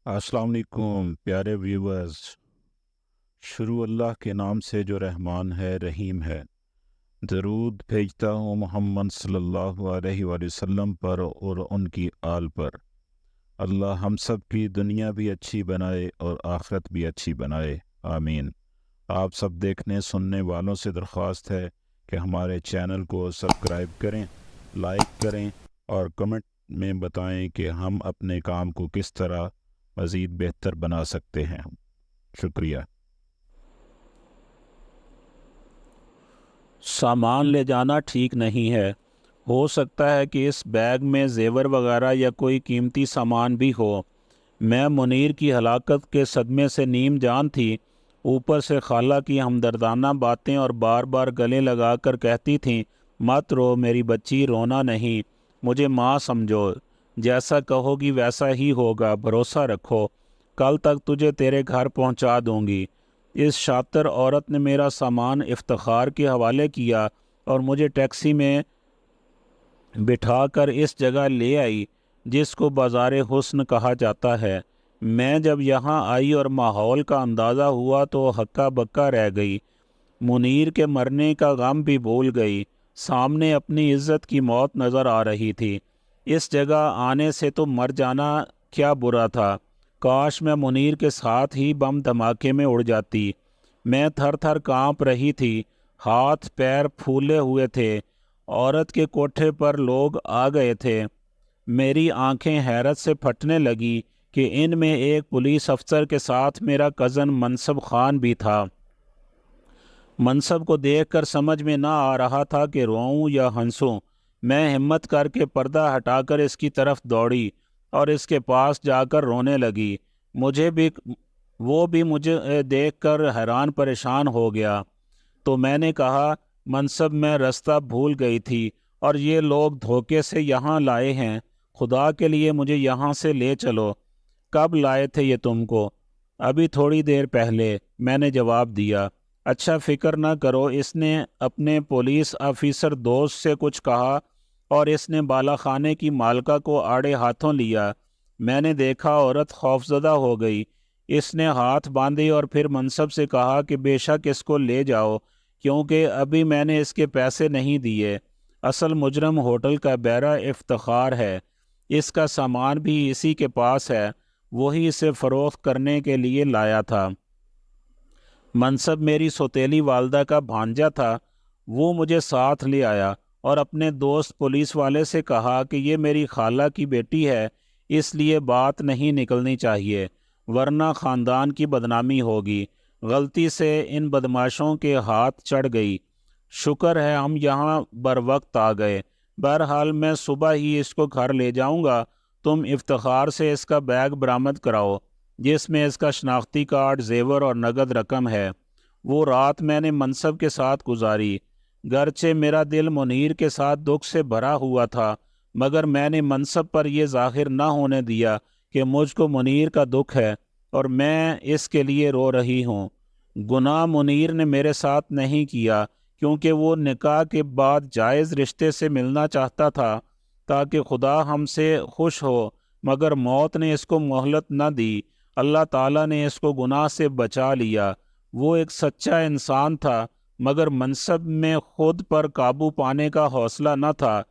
السلام علیکم پیارے ویورز۔ شروع اللہ کے نام سے جو رحمان ہے رحیم ہے۔ درود بھیجتا ہوں محمد صلی اللہ علیہ وآلہ وسلم پر اور ان کی آل پر۔ اللہ ہم سب کی دنیا بھی اچھی بنائے اور آخرت بھی اچھی بنائے، آمین۔ آپ سب دیکھنے سننے والوں سے درخواست ہے کہ ہمارے چینل کو سبسکرائب کریں، لائک کریں اور کمنٹ میں بتائیں کہ ہم اپنے کام کو کس طرح مزید بہتر بنا سکتے ہیں۔ شکریہ۔ سامان لے جانا ٹھیک نہیں ہے۔ ہو سکتا ہے کہ اس بیگ میں زیور وغیرہ یا کوئی قیمتی سامان بھی ہو۔ میں منیر کی ہلاکت کے صدمے سے نیم جان تھی، اوپر سے خالہ کی ہمدردانہ باتیں اور بار بار گلے لگا کر کہتی تھیں مت رو میری بچی، رونا نہیں، مجھے ماں سمجھو، جیسا کہو گی ویسا ہی ہوگا، بھروسہ رکھو، کل تک تجھے تیرے گھر پہنچا دوں گی۔ اس شاطر عورت نے میرا سامان افتخار کے حوالے کیا اور مجھے ٹیکسی میں بٹھا کر اس جگہ لے آئی جس کو بازار حسن کہا جاتا ہے۔ میں جب یہاں آئی اور ماحول کا اندازہ ہوا تو ہکا بکا رہ گئی، منیر کے مرنے کا غم بھی بھول گئی، سامنے اپنی عزت کی موت نظر آ رہی تھی۔ اس جگہ آنے سے تو مر جانا کیا برا تھا، کاش میں منیر کے ساتھ ہی بم دھماکے میں اڑ جاتی۔ میں تھر تھر کانپ رہی تھی، ہاتھ پیر پھولے ہوئے تھے۔ عورت کے کوٹھے پر لوگ آ گئے تھے۔ میری آنکھیں حیرت سے پھٹنے لگی کہ ان میں ایک پولیس افسر کے ساتھ میرا کزن منصب خان بھی تھا۔ منصب کو دیکھ کر سمجھ میں نہ آ رہا تھا کہ روؤں یا ہنسوں۔ میں ہمت کر کے پردہ ہٹا کر اس کی طرف دوڑی اور اس کے پاس جا کر رونے لگی۔ وہ بھی مجھے دیکھ کر حیران پریشان ہو گیا۔ تو میں نے کہا منصب میں راستہ بھول گئی تھی اور یہ لوگ دھوکے سے یہاں لائے ہیں، خدا کے لیے مجھے یہاں سے لے چلو۔ کب لائے تھے یہ تم کو؟ ابھی تھوڑی دیر پہلے، میں نے جواب دیا۔ اچھا فکر نہ کرو، اس نے اپنے پولیس آفیسر دوست سے کچھ کہا اور اس نے بالا خانے کی مالکہ کو آڑے ہاتھوں لیا۔ میں نے دیکھا عورت خوفزدہ ہو گئی۔ اس نے ہاتھ باندھے اور پھر منصب سے کہا کہ بے شک اس کو لے جاؤ کیونکہ ابھی میں نے اس کے پیسے نہیں دیے۔ اصل مجرم ہوٹل کا بیرا افتخار ہے، اس کا سامان بھی اسی کے پاس ہے، وہی اسے فروخت کرنے کے لیے لایا تھا۔ منصب میری سوتیلی والدہ کا بھانجا تھا، وہ مجھے ساتھ لے آیا اور اپنے دوست پولیس والے سے کہا کہ یہ میری خالہ کی بیٹی ہے، اس لیے بات نہیں نکلنی چاہیے ورنہ خاندان کی بدنامی ہوگی۔ غلطی سے ان بدماشوں کے ہاتھ چڑھ گئی۔ شکر ہے ہم یہاں بروقت آ گئے۔ بہرحال میں صبح ہی اس کو گھر لے جاؤں گا، تم افتخار سے اس کا بیگ برآمد کراؤ جس میں اس کا شناختی کارڈ، زیور اور نقد رقم ہے۔ وہ رات میں نے منصب کے ساتھ گزاری، گرچہ میرا دل منیر کے ساتھ دکھ سے بھرا ہوا تھا، مگر میں نے منصب پر یہ ظاہر نہ ہونے دیا کہ مجھ کو منیر کا دکھ ہے اور میں اس کے لیے رو رہی ہوں۔ گناہ منیر نے میرے ساتھ نہیں کیا کیونکہ وہ نکاح کے بعد جائز رشتے سے ملنا چاہتا تھا تاکہ خدا ہم سے خوش ہو، مگر موت نے اس کو مہلت نہ دی۔ اللہ تعالیٰ نے اس کو گناہ سے بچا لیا۔ وہ ایک سچا انسان تھا مگر منصب میں خود پر قابو پانے کا حوصلہ نہ تھا،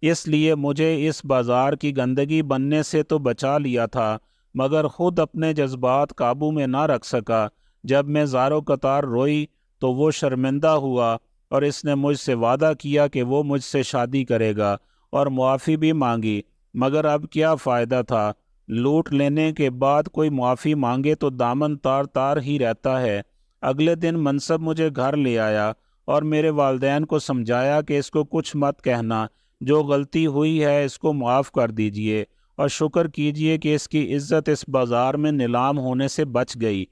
اس لیے مجھے اس بازار کی گندگی بننے سے تو بچا لیا تھا مگر خود اپنے جذبات قابو میں نہ رکھ سکا۔ جب میں زارو قطار روئی تو وہ شرمندہ ہوا اور اس نے مجھ سے وعدہ کیا کہ وہ مجھ سے شادی کرے گا اور معافی بھی مانگی، مگر اب کیا فائدہ تھا؟ لوٹ لینے کے بعد کوئی معافی مانگے تو دامن تار تار ہی رہتا ہے۔ اگلے دن منصب مجھے گھر لے آیا اور میرے والدین کو سمجھایا کہ اس کو کچھ مت کہنا، جو غلطی ہوئی ہے اس کو معاف کر دیجئے اور شکر کیجئے کہ اس کی عزت اس بازار میں نیلام ہونے سے بچ گئی۔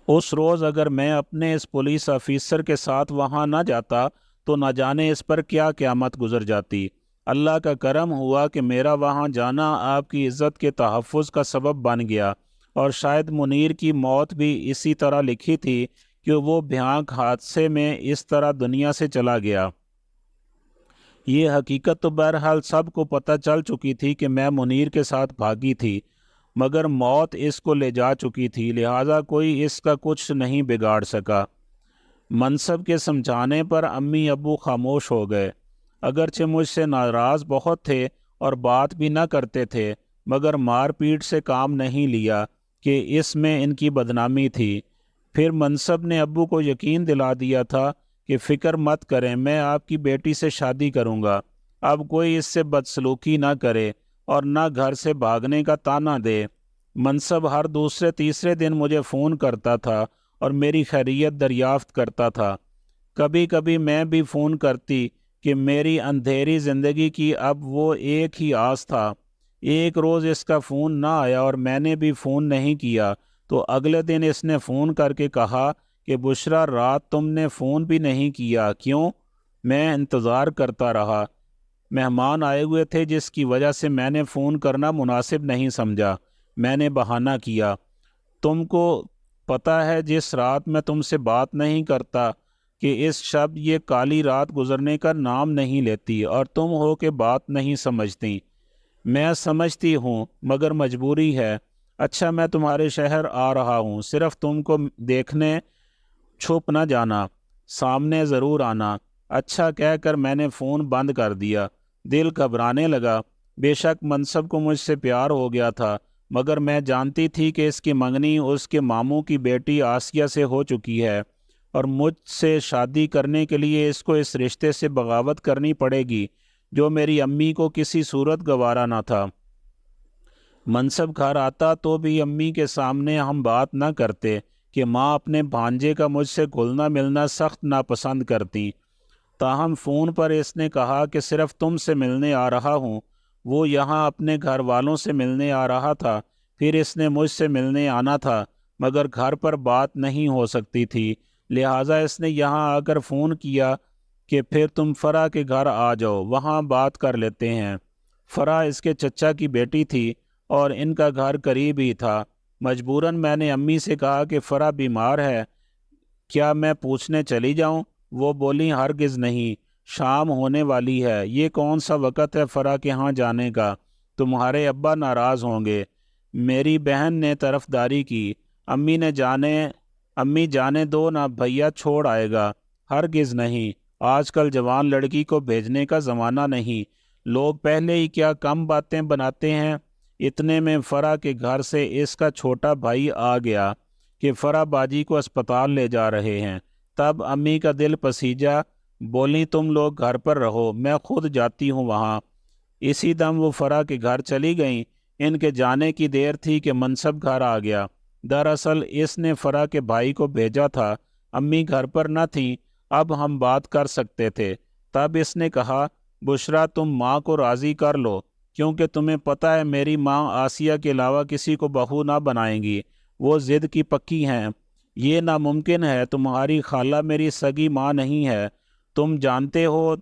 اس روز اگر میں اپنے اس پولیس آفیسر کے ساتھ وہاں نہ جاتا تو نہ جانے اس پر کیا قیامت گزر جاتی۔ اللہ کا کرم ہوا کہ میرا وہاں جانا آپ کی عزت کے تحفظ کا سبب بن گیا۔ اور شاید منیر کی موت بھی اسی طرح لکھی تھی کہ وہ بھیانک حادثے میں اس طرح دنیا سے چلا گیا۔ یہ حقیقت تو بہرحال سب کو پتہ چل چکی تھی کہ میں منیر کے ساتھ بھاگی تھی، مگر موت اس کو لے جا چکی تھی، لہٰذا کوئی اس کا کچھ نہیں بگاڑ سکا۔ منصب کے سمجھانے پر امی ابو خاموش ہو گئے، اگرچہ مجھ سے ناراض بہت تھے اور بات بھی نہ کرتے تھے، مگر مار پیٹ سے کام نہیں لیا کہ اس میں ان کی بدنامی تھی۔ پھر منصب نے ابو کو یقین دلا دیا تھا کہ فکر مت کریں، میں آپ کی بیٹی سے شادی کروں گا، اب کوئی اس سے بدسلوکی نہ کرے اور نہ گھر سے بھاگنے کا طعنہ دے۔ منصب ہر دوسرے تیسرے دن مجھے فون کرتا تھا اور میری خیریت دریافت کرتا تھا۔ کبھی کبھی میں بھی فون کرتی کہ میری اندھیری زندگی کی اب وہ ایک ہی آس تھا۔ ایک روز اس کا فون نہ آیا اور میں نے بھی فون نہیں کیا، تو اگلے دن اس نے فون کر کے کہا کہ بشرا رات تم نے فون بھی نہیں کیا، کیوں؟ میں انتظار کرتا رہا، مہمان آئے ہوئے تھے جس کی وجہ سے میں نے فون کرنا مناسب نہیں سمجھا۔ میں نے بہانہ کیا، تم کو پتہ ہے جس رات میں تم سے بات نہیں کرتا کہ اس شب یہ کالی رات گزرنے کا نام نہیں لیتی، اور تم ہو کہ بات نہیں سمجھتی۔ میں سمجھتی ہوں مگر مجبوری ہے۔ اچھا میں تمہارے شہر آ رہا ہوں، صرف تم کو دیکھنے چھپ نہ جانا، سامنے ضرور آنا۔ اچھا کہہ کر میں نے فون بند کر دیا۔ دل گھبرانے لگا۔ بے شک منصب کو مجھ سے پیار ہو گیا تھا، مگر میں جانتی تھی کہ اس کی منگنی اس کے ماموں کی بیٹی آسیہ سے ہو چکی ہے، اور مجھ سے شادی کرنے کے لیے اس کو اس رشتے سے بغاوت کرنی پڑے گی جو میری امی کو کسی صورت گوارا نہ تھا۔ منصب گھر آتا تو بھی امی کے سامنے ہم بات نہ کرتے کہ ماں اپنے بھانجے کا مجھ سے گھلنا ملنا سخت ناپسند کرتی۔ تاہم فون پر اس نے کہا کہ صرف تم سے ملنے آ رہا ہوں۔ وہ یہاں اپنے گھر والوں سے ملنے آ رہا تھا، پھر اس نے مجھ سے ملنے آنا تھا، مگر گھر پر بات نہیں ہو سکتی تھی، لہٰذا اس نے یہاں آ کر فون کیا کہ پھر تم فرح کے گھر آ جاؤ، وہاں بات کر لیتے ہیں۔ فرح اس کے چچا کی بیٹی تھی اور ان کا گھر قریب ہی تھا۔ مجبوراً میں نے امی سے کہا کہ فرح بیمار ہے، کیا میں پوچھنے چلی جاؤں؟ وہ بولی ہرگز نہیں، شام ہونے والی ہے، یہ کون سا وقت ہے فرح کے ہاں جانے کا، تمہارے ابا ناراض ہوں گے۔ میری بہن نے طرفداری کی، امی جانے دو نا، بھیا چھوڑ آئے گا۔ ہرگز نہیں، آج کل جوان لڑکی کو بھیجنے کا زمانہ نہیں، لوگ پہلے ہی کیا کم باتیں بناتے ہیں۔ اتنے میں فرح کے گھر سے اس کا چھوٹا بھائی آ گیا کہ فرح باجی کو اسپتال لے جا رہے ہیں۔ تب امی کا دل پسیجا، بولی تم لوگ گھر پر رہو، میں خود جاتی ہوں وہاں۔ اسی دم وہ فرح کے گھر چلی گئیں۔ ان کے جانے کی دیر تھی کہ منصب گھر آ گیا۔ دراصل اس نے فرح کے بھائی کو بھیجا تھا، امی گھر پر نہ تھیں، اب ہم بات کر سکتے تھے۔ تب اس نے کہا، بشرا تم ماں کو راضی کر لو، کیونکہ تمہیں پتہ ہے میری ماں آسیہ کے علاوہ کسی کو بہو نہ بنائیں گی، وہ ضد کی پکی ہیں۔ یہ ناممکن ہے، تمہاری خالہ میری سگی ماں نہیں ہے، تم جانتے ہو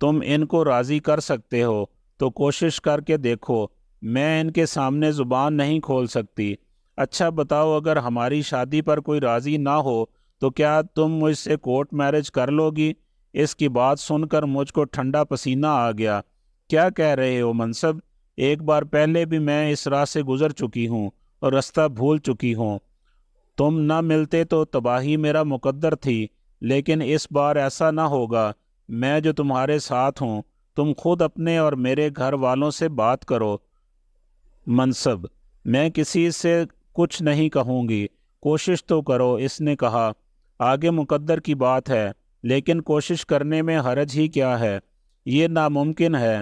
تم ان کو راضی کر سکتے ہو تو کوشش کر کے دیکھو۔ میں ان کے سامنے زبان نہیں کھول سکتی۔ اچھا بتاؤ، اگر ہماری شادی پر کوئی راضی نہ ہو تو کیا تم مجھ سے کورٹ میرج کر لو گی؟ اس کی بات سن کر مجھ کو ٹھنڈا پسینہ آ گیا۔ کیا کہہ رہے ہو منصب؟ ایک بار پہلے بھی میں اس راہ سے گزر چکی ہوں اور رستہ بھول چکی ہوں۔ تم نہ ملتے تو تباہی میرا مقدر تھی، لیکن اس بار ایسا نہ ہوگا۔ میں جو تمہارے ساتھ ہوں، تم خود اپنے اور میرے گھر والوں سے بات کرو۔ منصب، میں کسی سے کچھ نہیں کہوں گی، کوشش تو کرو، اس نے کہا۔ آگے مقدر کی بات ہے، لیکن کوشش کرنے میں حرج ہی کیا ہے؟ یہ ناممکن ہے۔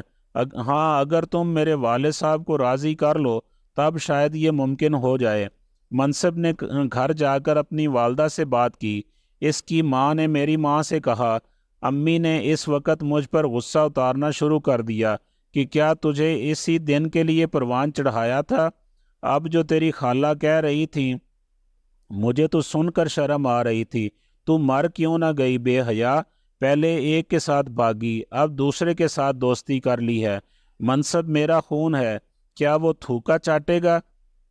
ہاں، اگر تم میرے والد صاحب کو راضی کر لو تب شاید یہ ممکن ہو جائے۔ منصب نے گھر جا کر اپنی والدہ سے بات کی۔ اس کی ماں نے میری ماں سے کہا، امی نے اس وقت مجھ پر غصہ اتارنا شروع کر دیا کہ کیا تجھے اسی دن کے لیے پروان چڑھایا تھا؟ اب جو تیری خالہ کہہ رہی تھی مجھے تو سن کر شرم آ رہی تھی، تو مر کیوں نہ گئی بے حیا؟ پہلے ایک کے ساتھ بھاگی، اب دوسرے کے ساتھ دوستی کر لی ہے۔ منصب میرا خون ہے، کیا وہ تھوکا چاٹے گا؟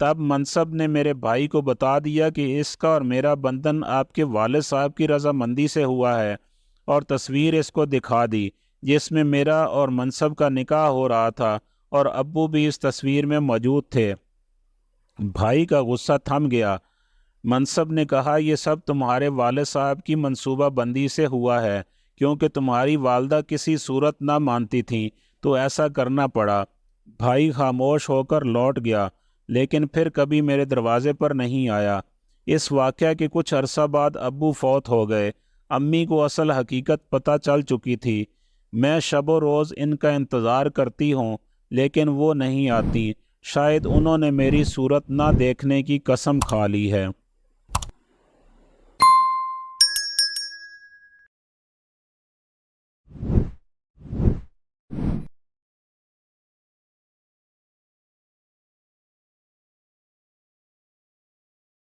تب منصب نے میرے بھائی کو بتا دیا کہ اس کا اور میرا بندھن آپ کے والد صاحب کی رضامندی سے ہوا ہے، اور تصویر اس کو دکھا دی جس میں میرا اور منصب کا نکاح ہو رہا تھا، اور ابو بھی اس تصویر میں موجود تھے۔ بھائی کا غصہ تھم گیا۔ منصب نے کہا، یہ سب تمہارے والد صاحب کی منصوبہ بندی سے ہوا ہے، کیونکہ تمہاری والدہ کسی صورت نہ مانتی تھیں تو ایسا کرنا پڑا۔ بھائی خاموش ہو کر لوٹ گیا، لیکن پھر کبھی میرے دروازے پر نہیں آیا۔ اس واقعہ کے کچھ عرصہ بعد ابو فوت ہو گئے۔ امی کو اصل حقیقت پتہ چل چکی تھی۔ میں شب و روز ان کا انتظار کرتی ہوں، لیکن وہ نہیں آتی۔ شاید انہوں نے میری صورت نہ دیکھنے کی قسم کھا لی ہے۔